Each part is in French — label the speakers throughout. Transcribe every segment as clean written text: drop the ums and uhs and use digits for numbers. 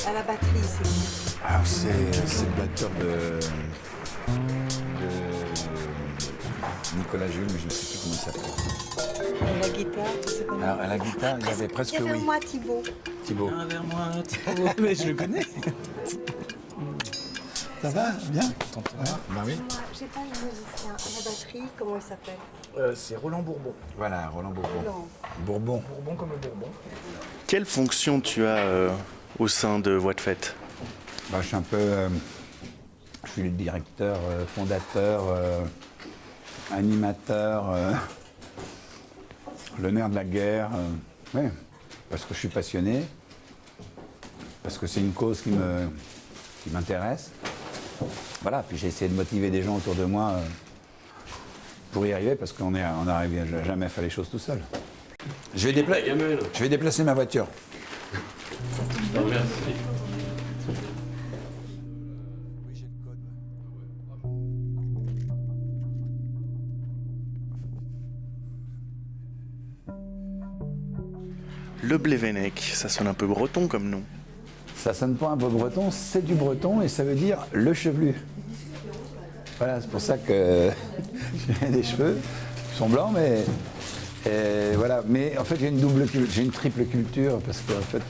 Speaker 1: À la batterie, c'est
Speaker 2: Alors c'est le batteur de Nicolas Jules, mais je ne sais plus comment il s'appelle.
Speaker 1: et la guitare, tu sais comment.
Speaker 2: Alors à la guitare, il y avait presque
Speaker 1: Viens vers
Speaker 2: oui.
Speaker 1: moi, Thibaut.
Speaker 2: Thibaut.
Speaker 3: Viens vers moi, Thibaut. Mais je le connais.
Speaker 2: Ça va bien Bah oui.
Speaker 1: J'ai pas le musicien. À la batterie, comment il s'appelle?
Speaker 3: C'est Roland Bourbon.
Speaker 2: Voilà, Roland Bourbon.
Speaker 1: Non.
Speaker 2: Bourbon.
Speaker 3: Bourbon comme le Bourbon.
Speaker 4: Quelle fonction tu as au sein de Voix de Fête?
Speaker 2: Bah, je suis un peu. Je suis le directeur, fondateur, animateur, le nerf de la guerre. Ouais, parce que je suis passionné, parce que c'est une cause qui m'intéresse. Voilà, puis j'ai essayé de motiver des gens autour de moi pour y arriver, parce qu'on n'arrive jamais à faire les choses tout seul. Je vais déplacer ma voiture.
Speaker 4: Le Blévennec, ça sonne un peu breton comme nom.
Speaker 2: Ça sonne pas un peu breton, c'est du breton et ça veut dire le chevelu. Voilà, c'est pour ça que j'ai des cheveux qui sont blancs, mais voilà. Mais en fait, j'ai une triple culture parce qu'en fait,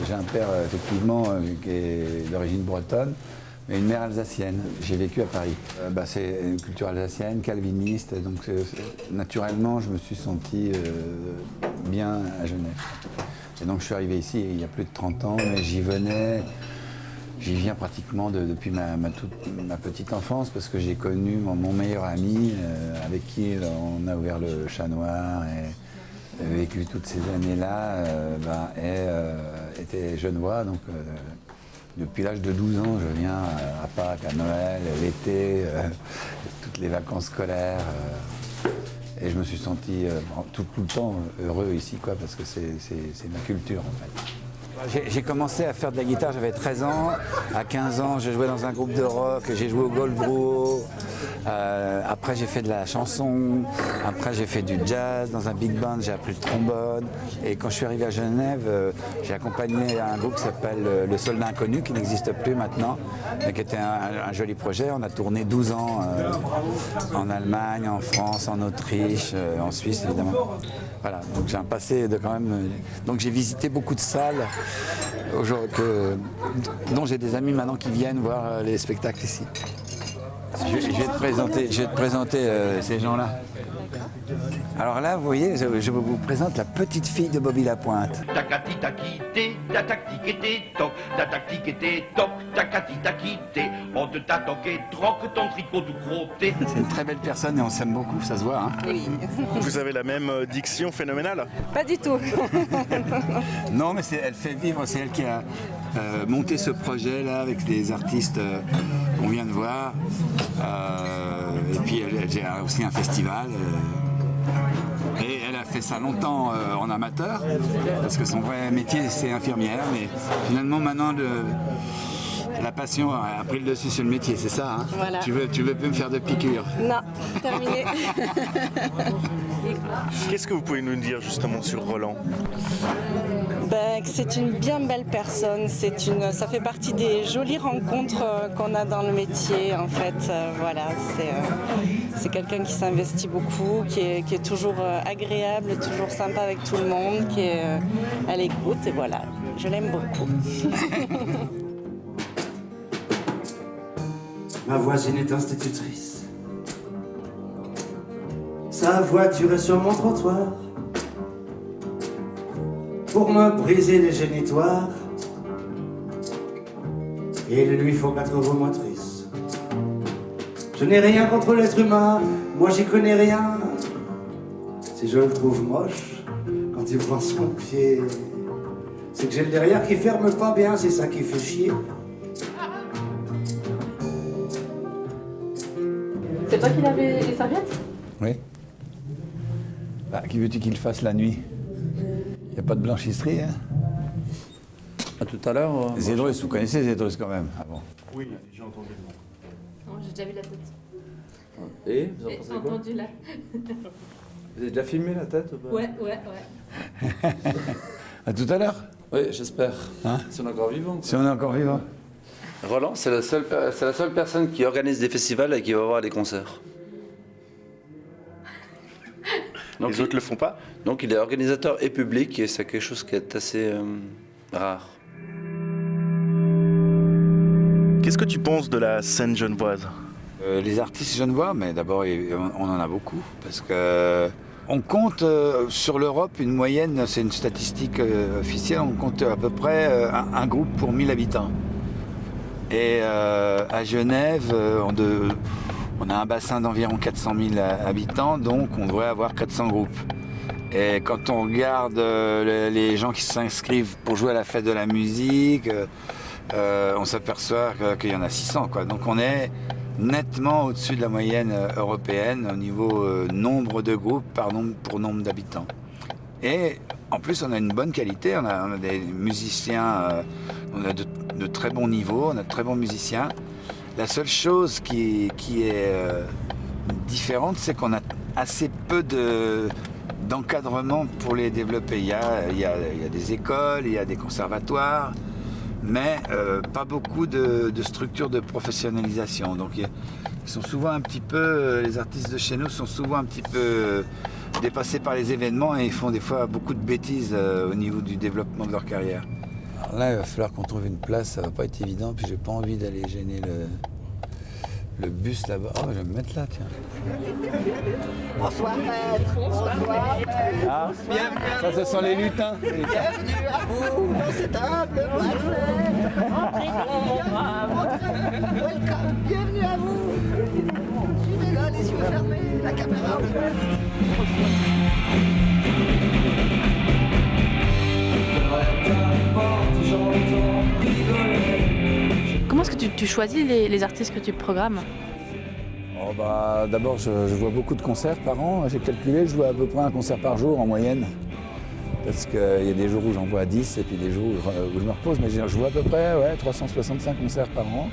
Speaker 2: j'ai un père effectivement qui est d'origine bretonne, mais une mère alsacienne. J'ai vécu à Paris. C'est une culture alsacienne, calviniste, donc naturellement, je me suis senti bien à Genève. Et donc je suis arrivé ici il y a plus de 30 ans, mais j'y viens pratiquement depuis ma petite enfance, parce que j'ai connu mon meilleur ami avec qui on a ouvert le Chat Noir et vécu toutes ces années-là, était genevois. Donc depuis l'âge de 12 ans, je viens à Pâques, à Noël, l'été, toutes les vacances scolaires. Et je me suis senti tout le temps heureux ici, quoi, parce que c'est ma culture, en fait. J'ai commencé à faire de la guitare, j'avais 13 ans. À 15 ans, je jouais dans un groupe de rock, j'ai joué au Goldbruo. Après, j'ai fait de la chanson. Après, j'ai fait du jazz dans un big band, j'ai appris le trombone. Et quand je suis arrivé à Genève, j'ai accompagné un groupe qui s'appelle Le Soldat Inconnu, qui n'existe plus maintenant, mais qui était un joli projet. On a tourné 12 ans en Allemagne, en France, en Autriche, en Suisse, évidemment. Voilà, donc j'ai un passé de quand même. Donc j'ai visité beaucoup de salles, dont j'ai des amis maintenant qui viennent voir les spectacles ici. Je vais te présenter ces gens-là. Alors là, vous voyez, je vous présente la petite fille de Bobby Lapointe.
Speaker 5: Takati takité, ta tactique était toc, ta tactique était toc, takati takité, on te t'a toqué, troque ton tricot tout crotté.
Speaker 2: C'est une très belle personne et on s'aime beaucoup, ça se voit. Hein.
Speaker 1: Oui.
Speaker 4: Vous avez la même diction phénoménale?
Speaker 1: Pas du tout.
Speaker 2: Non, mais elle fait vivre, c'est elle qui a monté ce projet-là avec les artistes qu'on vient de voir. Et puis elle a aussi un festival. Et elle a fait ça longtemps en amateur, parce que son vrai métier c'est infirmière, mais finalement maintenant la passion a pris le dessus sur le métier, c'est ça, hein?
Speaker 1: Voilà.
Speaker 2: Tu veux plus me faire de piqûres?
Speaker 1: Non, terminé.
Speaker 4: Qu'est-ce que vous pouvez nous dire justement sur Roland?
Speaker 1: Que c'est une bien belle personne, ça fait partie des jolies rencontres qu'on a dans le métier en fait. Voilà, c'est quelqu'un qui s'investit beaucoup, qui est toujours agréable, toujours sympa avec tout le monde, qui est à l'écoute et voilà, je l'aime beaucoup.
Speaker 6: Ma voisine est institutrice. Sa voiture est sur mon trottoir pour me briser les génitoires. Et il lui faut 4 roues motrices. Je n'ai rien contre l'être humain, moi j'y connais rien. Si je le trouve moche, quand il prend son pied, c'est que j'ai le derrière qui ferme pas bien, c'est ça qui fait chier.
Speaker 7: C'est toi qui lavais les serviettes?
Speaker 2: Oui. Qui veux-tu qu'il fasse la nuit? Il n'y a pas de blanchisserie, hein?
Speaker 3: À tout à l'heure.
Speaker 2: Zédrus, vous connaissez Zédrus quand même? Ah bon.
Speaker 4: Oui, j'ai entendu le nom.
Speaker 7: Non, j'ai déjà vu la tête.
Speaker 3: Et vous en
Speaker 7: J'ai
Speaker 3: pensez quoi?
Speaker 7: entendu là.
Speaker 3: Vous avez déjà filmé la tête ou pas?
Speaker 7: Ouais.
Speaker 2: À tout à l'heure.
Speaker 3: Oui, j'espère.
Speaker 2: Hein?
Speaker 3: Si on est encore vivant.
Speaker 2: Si on est encore vivant.
Speaker 3: Roland, c'est la seule personne qui organise des festivals et qui va voir des concerts. Donc,
Speaker 4: Les autres le font pas?
Speaker 3: Donc il est organisateur et public et c'est quelque chose qui est assez rare.
Speaker 4: Qu'est-ce que tu penses de la scène genevoise?
Speaker 2: Les artistes genevois, mais d'abord on en a beaucoup parce que on compte sur l'Europe une moyenne, c'est une statistique officielle, on compte à peu près un groupe pour 1000 habitants. Et à Genève, on a un bassin d'environ 400 000 habitants, donc on devrait avoir 400 groupes. Et quand on regarde les gens qui s'inscrivent pour jouer à la fête de la musique, on s'aperçoit qu'il y en a 600, quoi. Donc on est nettement au-dessus de la moyenne européenne au niveau nombre de groupes pour nombre d'habitants. Et en plus, on a une bonne qualité, on a des musiciens, on a de très bons niveaux, on a de très bons musiciens. La seule chose qui est différente, c'est qu'on a assez peu d'encadrement pour les développer. Il y a des écoles, il y a des conservatoires, mais pas beaucoup de structures de professionnalisation. Donc ils sont souvent un petit peu, les artistes de chez nous sont souvent un petit peu dépassés par les événements et ils font des fois beaucoup de bêtises au niveau du développement de leur carrière. Alors là, il va falloir qu'on trouve une place, ça va pas être évident, puis j'ai pas envie d'aller gêner le bus là-bas. Oh, je vais me mettre là, tiens.
Speaker 8: Bonsoir maître, bonsoir maître.
Speaker 2: Ah, ça, ce sont les lutins.
Speaker 8: Bienvenue à vous dans cette humble boîte. Entrez donc, mon brave. Welcome, bienvenue à vous. Suivez-le, les yeux fermés, la caméra.
Speaker 7: Comment est-ce que tu choisis les artistes que tu programmes?
Speaker 2: Oh, bah, d'abord, je vois beaucoup de concerts par an. J'ai calculé, je joue à peu près un concert par jour en moyenne. Parce qu'il y a des jours où j'en vois 10 et puis des jours où je me repose. Mais je vois à peu près 365 concerts par an.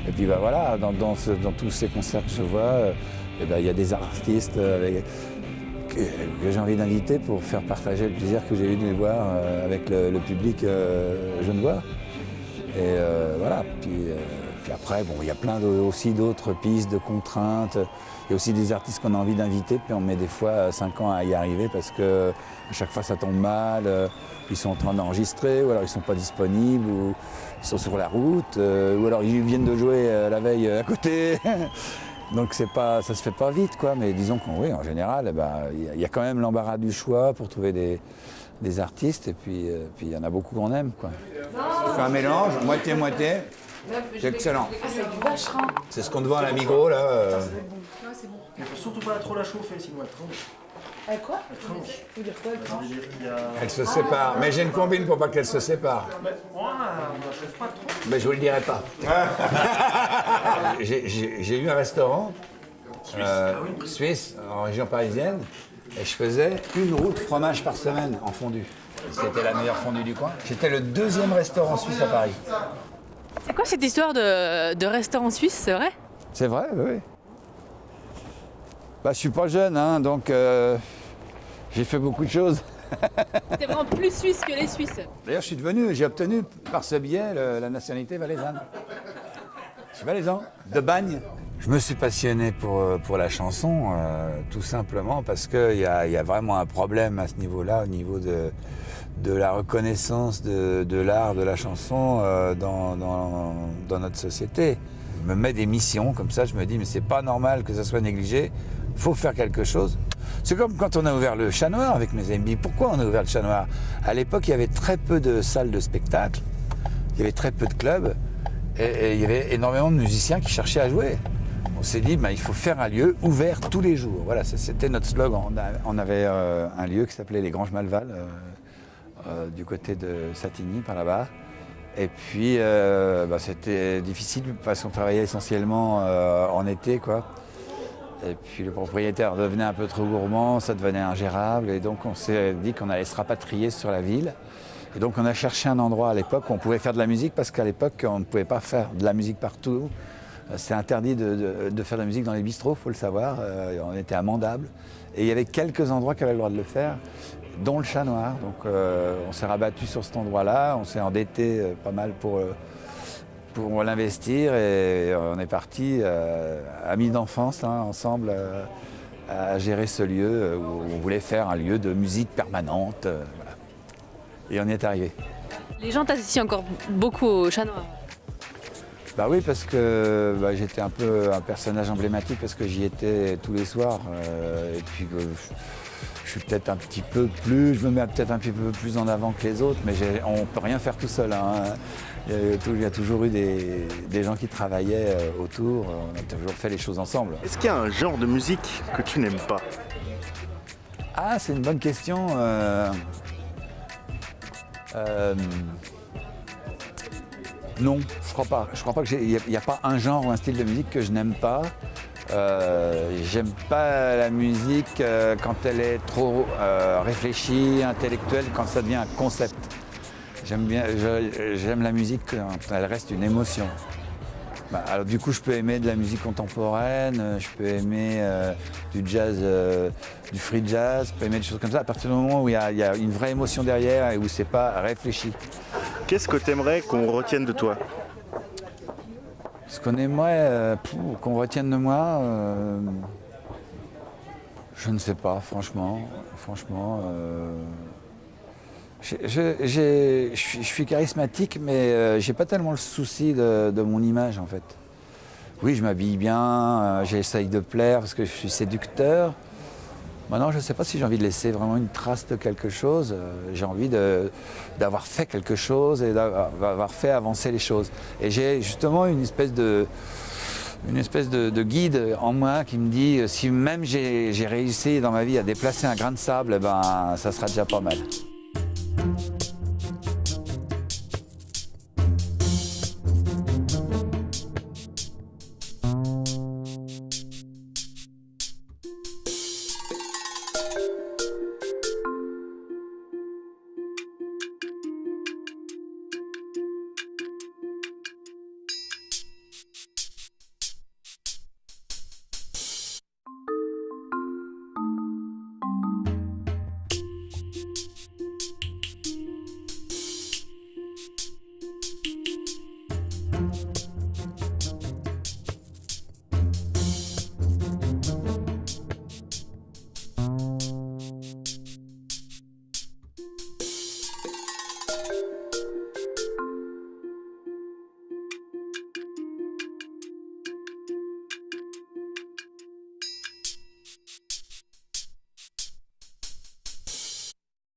Speaker 2: Et puis bah, voilà, dans tous ces concerts que je vois, il y a des artistes que j'ai envie d'inviter pour faire partager le plaisir que j'ai eu de les voir avec le public genevois. Et voilà, puis après, bon, il y a plein aussi d'autres pistes, de contraintes. Il y a aussi des artistes qu'on a envie d'inviter, puis on met des fois 5 ans à y arriver parce que à chaque fois ça tombe mal, ils sont en train d'enregistrer, ou alors ils ne sont pas disponibles, ou ils sont sur la route, ou alors ils viennent de jouer la veille à côté. Donc ça se fait pas vite, quoi. Mais disons qu'en général, il y a quand même l'embarras du choix pour trouver des artistes, et puis il y en a beaucoup qu'on aime, quoi. Je fais un mélange, moitié-moitié. C'est excellent.
Speaker 7: Ah, c'est du vacherin.
Speaker 2: C'est ce qu'on te vend à la Migros, là.
Speaker 9: Il ne faut surtout pas trop la chauffer, sinon elle tranche.
Speaker 7: Elle quoi?
Speaker 9: Elle tranche.
Speaker 7: Ça veut dire quoi, elle
Speaker 9: Ça
Speaker 7: tranche?
Speaker 9: veut dire qu'il y a...
Speaker 2: Elle se sépare. Mais j'ai une combine pour pas qu'elle se sépare.
Speaker 9: Mais moi, on ne la chauffe pas trop.
Speaker 2: Mais je vous le dirai pas. J'ai eu un restaurant suisse, en région parisienne, et je faisais une roue de fromage par semaine en fondue. C'était la meilleure fondue du coin. J'étais le 2e restaurant suisse à Paris.
Speaker 7: C'est quoi cette histoire de restaurant suisse, c'est vrai?
Speaker 2: C'est vrai, oui. Bah, je suis pas jeune, hein, donc j'ai fait beaucoup de choses.
Speaker 7: T'es vraiment plus suisse que les Suisses.
Speaker 2: D'ailleurs, j'ai obtenu par ce biais la nationalité valaisanne. Je suis valaisan, de Bagne. Je me suis passionné pour la chanson, tout simplement parce qu'il y a vraiment un problème à ce niveau-là, au niveau de la reconnaissance de l'art, de la chanson dans notre société. Je me mets des missions comme ça, je me dis mais c'est pas normal que ça soit négligé, il faut faire quelque chose. C'est comme quand on a ouvert le Chat Noir avec mes amis. Pourquoi on a ouvert le Chat Noir? À l'époque, il y avait très peu de salles de spectacle, il y avait très peu de clubs, et il y avait énormément de musiciens qui cherchaient à jouer. On s'est dit, il faut faire un lieu ouvert tous les jours. Voilà, c'était notre slogan. On avait un lieu qui s'appelait les Granges Malval, du côté de Satigny, par là-bas. Et puis, c'était difficile parce qu'on travaillait essentiellement en été, quoi. Et puis le propriétaire devenait un peu trop gourmand, ça devenait ingérable. Et donc on s'est dit qu'on allait se rapatrier sur la ville. Et donc on a cherché un endroit à l'époque où on pouvait faire de la musique, parce qu'à l'époque on ne pouvait pas faire de la musique partout. C'est interdit de faire de la musique dans les bistrots, il faut le savoir. On était amendable. Et il y avait quelques endroits qui avaient le droit de le faire, dont le Chat Noir. Donc on s'est rabattu sur cet endroit-là, on s'est endetté pas mal pour l'investir et on est parti, amis d'enfance, hein, ensemble, à gérer ce lieu où on voulait faire un lieu de musique permanente. Voilà. Et on y est arrivé.
Speaker 7: Les gens t'associent encore beaucoup au Chat Noir.
Speaker 2: Bah oui, parce que j'étais un peu un personnage emblématique parce que j'y étais tous les soirs. Et puis que je suis peut-être un petit peu plus, je me mets peut-être un petit peu plus en avant que les autres, mais on ne peut rien faire tout seul. Hein. Il y a toujours eu des gens qui travaillaient autour, on a toujours fait les choses ensemble.
Speaker 4: Est-ce qu'il y a un genre de musique que tu n'aimes pas?
Speaker 2: Ah, c'est une bonne question. Non, je crois pas. Je crois pas qu'il n'y a pas un genre ou un style de musique que je n'aime pas. J'aime pas la musique quand elle est trop réfléchie, intellectuelle, quand ça devient un concept. J'aime la musique quand elle reste une émotion. Alors du coup, je peux aimer de la musique contemporaine, je peux aimer du jazz, du free jazz, je peux aimer des choses comme ça. À partir du moment où il y a une vraie émotion derrière et où c'est pas réfléchi.
Speaker 4: Qu'est-ce que tu aimerais qu'on retienne de toi?
Speaker 2: Ce qu'on aimerait qu'on retienne de moi, je ne sais pas, franchement. Je suis charismatique, mais j'ai pas tellement le souci de mon image en fait. Oui, je m'habille bien, j'essaye de plaire parce que je suis séducteur. Maintenant, je ne sais pas si j'ai envie de laisser vraiment une trace de quelque chose. J'ai envie d'avoir fait quelque chose et d'avoir fait avancer les choses. Et j'ai justement une espèce de guide en moi qui me dit si même j'ai réussi dans ma vie à déplacer un grain de sable, ben, ça sera déjà pas mal.